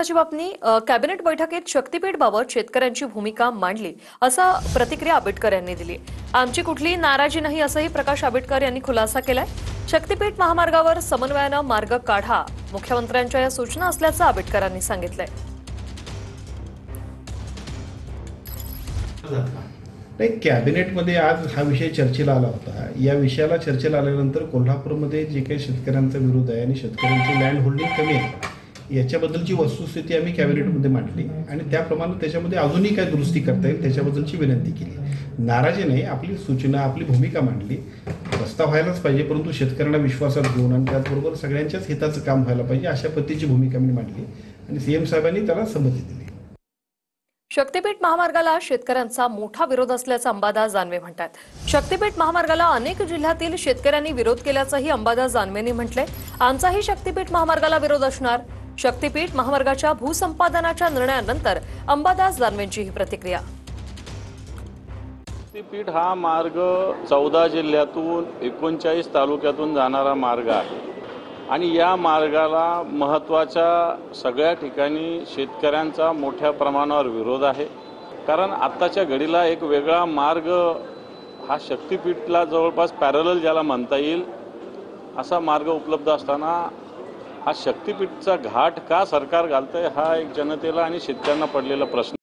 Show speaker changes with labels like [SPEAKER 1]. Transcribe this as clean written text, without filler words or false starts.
[SPEAKER 1] सचिवांनी कॅबिनेट बैठकीत शक्तीपीठबाबत शेतकऱ्यांची भूमिका मांडली असा प्रतिक्रिया आंबेडकर यांनी दिली। आमची कुठलीही नाराजी नाही असंही प्रकाश आंबेडकर यांनी खुलासा केलाय। शक्तीपीठ महामार्गावर समन्वयानं मार्ग काढा मुख्यमंत्र्यांच्या या सूचना असल्याचं आंबेडकरांनी सांगितलंय।
[SPEAKER 2] नाही, कॅबिनेटमध्ये आज हा विषय चर्चेला आला होता। या विषयाला चर्चेला आल्यानंतर कोल्हापूरमध्ये जे काही शेतकऱ्यांचा विरोध आहे आणि शेतकऱ्यांची लँड होल्डिंग कमी आहे याच्याबद्दलची वस्तुस्थिती आम्ही कॅबिनेटमध्ये मांडली आणि त्याप्रमाणे त्याच्यामध्ये अजूनही काय दुरुस्ती करता येईल त्याच्याबद्दलची विनंती केली। नाराजी नाही, आपली सूचना आपली भूमिका मांडली। रस्ता व्हायलाच पाहिजे, परंतु शेतकऱ्यांना विश्वासात घेऊन आणि त्याचबरोबर सगळ्यांच्याच हिताचं काम व्हायला पाहिजे अशा पद्धतीची भूमिका मी मांडली आणि सीएम साहेबांनी त्याला संमती दिली।
[SPEAKER 1] शक्तीपीठ महामार्गाला शेतकऱ्यांचा मोठा विरोध असल्याचं अंबादास दानवे म्हणतात। शक्तीपीठ महामार्गाला अनेक जिल्ह्यातील शेतकऱ्यांनी विरोध केल्याचंही अंबादास दानवेंनी म्हटलंय। आमचाही शक्तीपीठ महामार्गाला विरोध असणार। शक्तीपीठ महामार्गाच्या भूसंपादनाच्या निर्णयानंतर अंबादास दानवेंची ही प्रतिक्रिया।
[SPEAKER 3] शक्तीपीठ हा मार्ग 14 जिल्ह्यातून 39 तालुक्यातून जाणारा मार्ग आहे आणि या मार्गाला महत्त्वाच्या सगळ्या ठिकाणी शेतकऱ्यांचा मोठ्या प्रमाणावर विरोध आहे। कारण आत्ताच्या घडीला एक वेगळा मार्ग हा शक्तीपीठला जवळपास पॅरलल ज्याला म्हणता येईल असा मार्ग उपलब्ध असताना हा शक्तीपीठचा घाट का सरकार घालतंय हा एक जनतेला आणि शेतकऱ्यांना पडलेला प्रश्न